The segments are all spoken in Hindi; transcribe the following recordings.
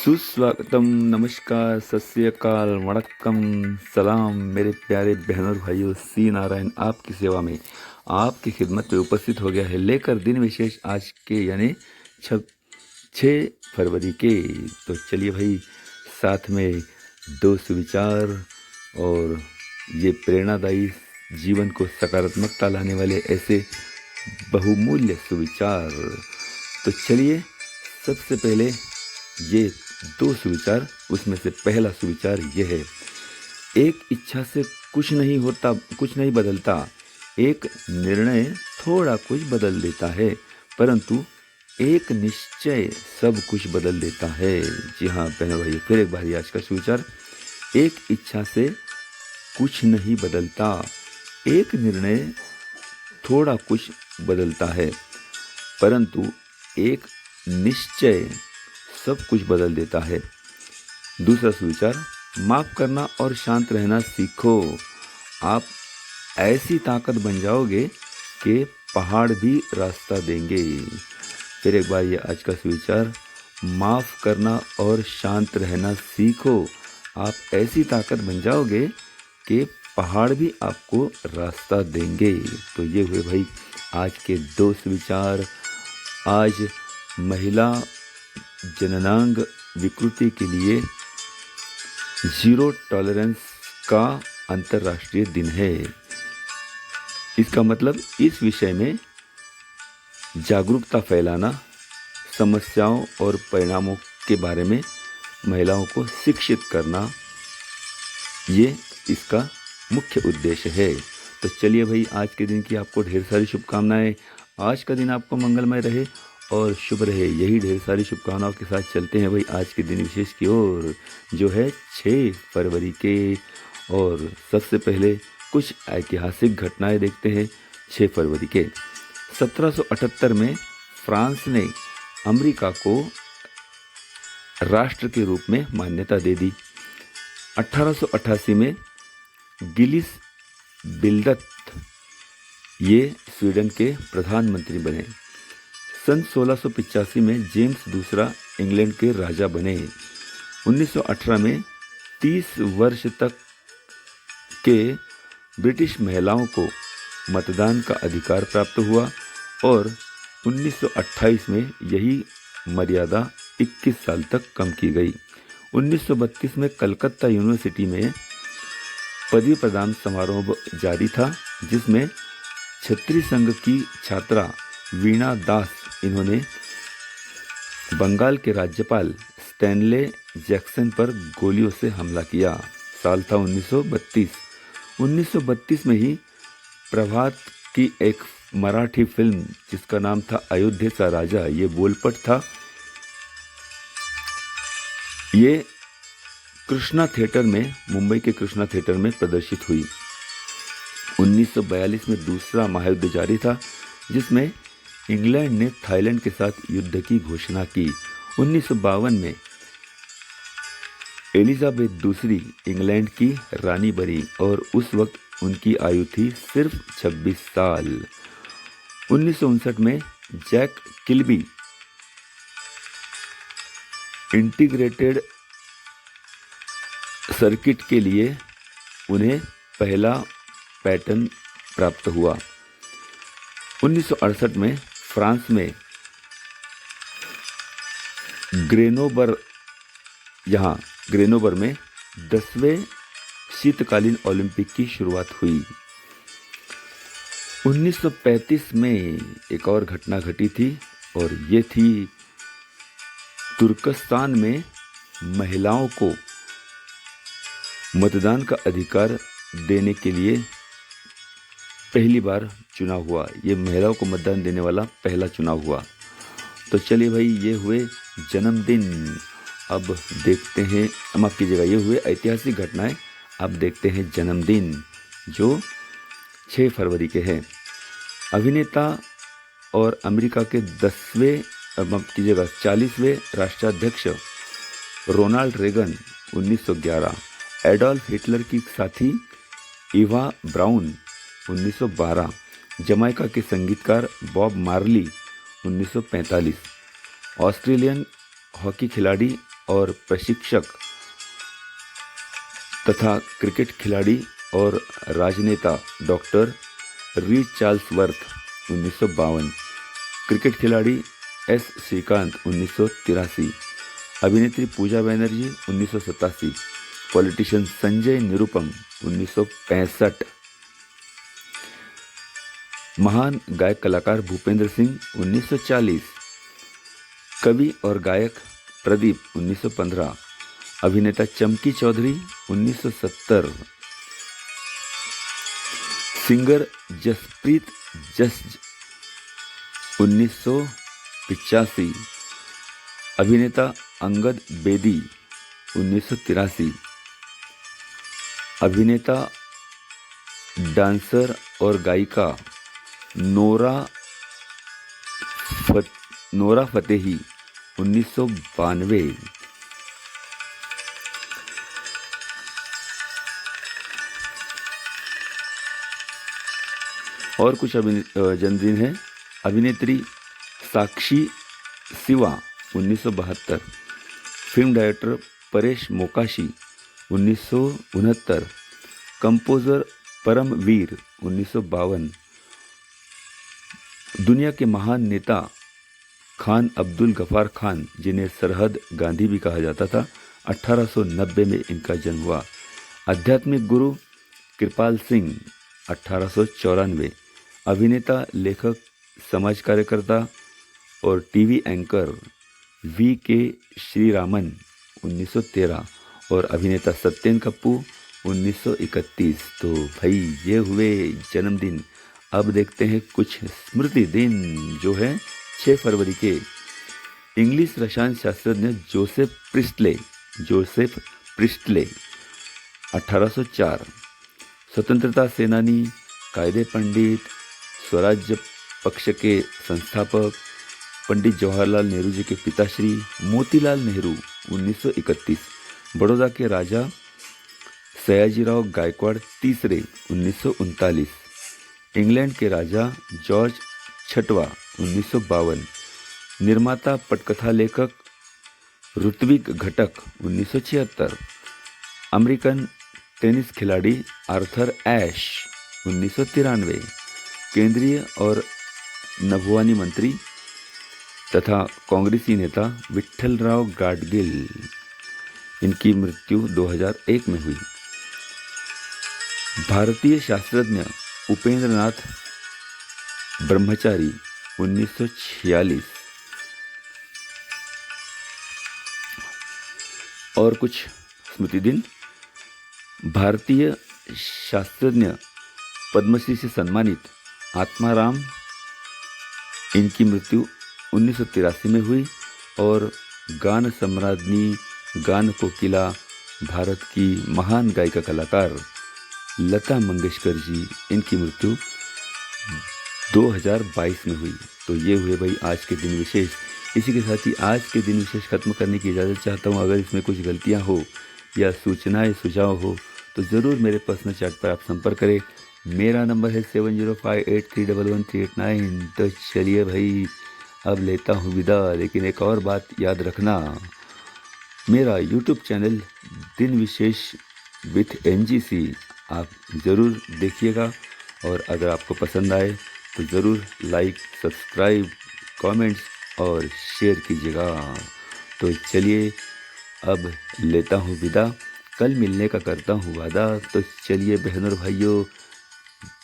सुस्वागतम, नमस्कार, सत श्री अकाल, वणक्कम, सलाम मेरे प्यारे बहनों और भाइयों। सी नारायण आपकी सेवा में, आपकी खिदमत में उपस्थित हो गया है लेकर दिन विशेष आज के यानी 6 फरवरी के। तो चलिए भाई, साथ में दो सुविचार और ये प्रेरणादायी जीवन को सकारात्मकता लाने वाले ऐसे बहुमूल्य सुविचार। तो चलिए, सबसे पहले ये दो सुविचार, उसमें से पहला सुविचार यह है, एक इच्छा से कुछ नहीं होता, कुछ नहीं बदलता, एक निर्णय थोड़ा कुछ बदल देता है, परंतु एक निश्चय सब कुछ बदल देता है। जी हाँ बहनों भाइयों, फिर एक बार आज का सुविचार, एक इच्छा से कुछ नहीं बदलता, एक निर्णय थोड़ा कुछ बदलता है, परंतु एक निश्चय सब कुछ बदल देता है। दूसरा सुविचार, माफ करना और शांत रहना सीखो, आप ऐसी ताकत बन जाओगे कि पहाड़ भी रास्ता देंगे। फिर एक बार ये आज का सुविचार, माफ करना और शांत रहना सीखो, आप ऐसी ताकत बन जाओगे कि पहाड़ भी आपको रास्ता देंगे। तो ये हुए भाई आज के दो सुविचार। आज महिला जननांग विकृति के लिए जीरो टॉलरेंस का अंतर्राष्ट्रीय दिन है। इसका मतलब इस विषय में जागरूकता फैलाना, समस्याओं और परिणामों के बारे में महिलाओं को शिक्षित करना, ये इसका मुख्य उद्देश्य है। तो चलिए भाई, आज के दिन की आपको ढेर सारी शुभकामनाएं। आज का दिन आपको मंगलमय रहे और शुभ रहे, यही ढेर सारी शुभकामनाओं के साथ चलते हैं भाई आज के दिन विशेष की ओर, जो है 6 फरवरी के। और सबसे पहले कुछ ऐतिहासिक घटनाएं देखते हैं 6 फरवरी के। 1778 में फ्रांस ने अमेरिका को राष्ट्र के रूप में मान्यता दे दी। 1888 में गिलिस बिल्डत ये स्वीडन के प्रधानमंत्री बने। सन 1685 में जेम्स दूसरा इंग्लैंड के राजा बने। 1918 में 30 वर्ष तक के ब्रिटिश महिलाओं को मतदान का अधिकार प्राप्त हुआ और 1928 में यही मर्यादा 21 साल तक कम की गई। 1932 में कलकत्ता यूनिवर्सिटी में पदवी प्रदान समारोह जारी था, जिसमें क्षत्रिय संघ की छात्रा वीणा दास, इन्होंने बंगाल के राज्यपाल स्टैनले जैक्सन पर गोलियों से हमला किया। साल था 1932। 1932 में ही प्रभात की एक मराठी फिल्म जिसका नाम था अयोध्येचा राजा, ये बोलपट था, ये कृष्णा थिएटर में, मुंबई के कृष्णा थिएटर में प्रदर्शित हुई। 1942 में दूसरा महायुद्ध जारी था, जिसमें इंग्लैंड ने थाईलैंड के साथ युद्ध की घोषणा की। 1952 में एलिजाबेथ दूसरी इंग्लैंड की रानी बनी और उस वक्त उनकी आयु थी सिर्फ 26 साल। 1959 में जैक किल्बी इंटीग्रेटेड सर्किट के लिए उन्हें पहला पैटर्न प्राप्त हुआ। 1968 में फ्रांस में ग्रेनोबर में 10वें शीतकालीन ओलंपिक की शुरुआत हुई। 1935 में एक और घटना घटी थी और ये थी तुर्कस्तान में महिलाओं को मतदान का अधिकार देने के लिए पहली बार चुनाव हुआ। ये महिलाओं को मतदान देने वाला पहला चुनाव हुआ। तो चलिए भाई, ये हुए जन्मदिन। अब देखते हैं, माफ कीजिएगा, ये हुए ऐतिहासिक घटनाएं। अब देखते हैं जन्मदिन जो 6 फरवरी के हैं। अभिनेता और अमेरिका के 40वें राष्ट्राध्यक्ष रोनाल्ड रेगन 1911, एडोल्फ हिटलर की साथी इवा ब्राउन 1912, जमाइका के संगीतकार बॉब मार्ली 1945, ऑस्ट्रेलियन हॉकी खिलाड़ी और प्रशिक्षक तथा क्रिकेट खिलाड़ी और राजनेता डॉक्टर रीड चार्ल्सवर्थ 1952, क्रिकेट खिलाड़ी एस श्रीकांत 1983, अभिनेत्री पूजा बनर्जी 1987, पॉलिटिशियन संजय निरुपम 1965, महान गायक कलाकार भूपेंद्र सिंह 1940, कवि और गायक प्रदीप 1915, अभिनेता चमकी चौधरी 1970, सिंगर जसप्रीत जस 1985, अभिनेता अंगद बेदी 1983, अभिनेता डांसर और गायिका नोरा फतेही 1992, और कुछ जन्मदिन है। अभिनेत्री Sakshi Siva 1972, film director Paresh Mokashi 1969, composer Paramvir 1952, दुनिया के महान नेता खान अब्दुल गफार खान, जिन्हें सरहद गांधी भी कहा जाता था, 1890 में इनका जन्म हुआ। आध्यात्मिक गुरु कृपाल सिंह 1894, अभिनेता, लेखक, समाज कार्यकर्ता और टीवी एंकर वी के श्रीरामन 1913 और अभिनेता सत्येन कप्पू 1931। तो भाई ये हुए जन्मदिन। अब देखते हैं कुछ स्मृति दिन जो है 6 फरवरी के। इंग्लिश रसायन शास्त्रज्ञ जोसेफ प्रिस्टले 1804, स्वतंत्रता सेनानी, कायदे पंडित, स्वराज्य पक्ष के संस्थापक पंडित जवाहरलाल नेहरू जी के पिताश्री मोतीलाल नेहरू 1931, बड़ौदा के राजा सयाजीराव गायकवाड़ तीसरे 1939, इंग्लैंड के राजा जॉर्ज छठवां 1952, निर्माता पटकथा लेखक ऋत्विक घटक 1976, अमेरिकन टेनिस खिलाड़ी आर्थर एश 1993, केंद्रीय और नभोवानी मंत्री तथा कांग्रेसी नेता विट्ठलराव गाडगिल, इनकी मृत्यु 2001 में हुई। भारतीय शास्त्रज्ञ उपेंद्र नाथ ब्रह्मचारी 1946। और कुछ स्मृति दिन। भारतीय शास्त्रज्ञ पद्मश्री से सम्मानित आत्माराम, इनकी मृत्यु 1983 में हुई। और गान सम्राज्ञी, गान कोकिला, भारत की महान गायिका कलाकार लता मंगेशकर जी, इनकी मृत्यु 2022 में हुई। तो ये हुए भाई आज के दिन विशेष। इसी के साथ ही आज के दिन विशेष खत्म करने की इजाज़त चाहता हूँ। अगर इसमें कुछ गलतियाँ हो या सूचनाएं सुझाव हो तो ज़रूर मेरे पर्सनल चैट पर आप संपर्क करें। मेरा नंबर है 7058311389। तो चलिए भाई अब लेता हूँ विदा। लेकिन एक और बात याद रखना, मेरा यूट्यूब चैनल दिन विशेष विथ NGC आप ज़रूर देखिएगा। और अगर आपको पसंद आए तो ज़रूर लाइक, सब्सक्राइब, कमेंट्स और शेयर कीजिएगा। तो चलिए अब लेता हूँ विदा, कल मिलने का करता हूँ वादा। तो चलिए बहनों और भाइयों,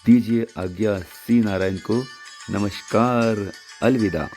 दीजिए आज्ञा। सी नारायण को नमस्कार, अलविदा।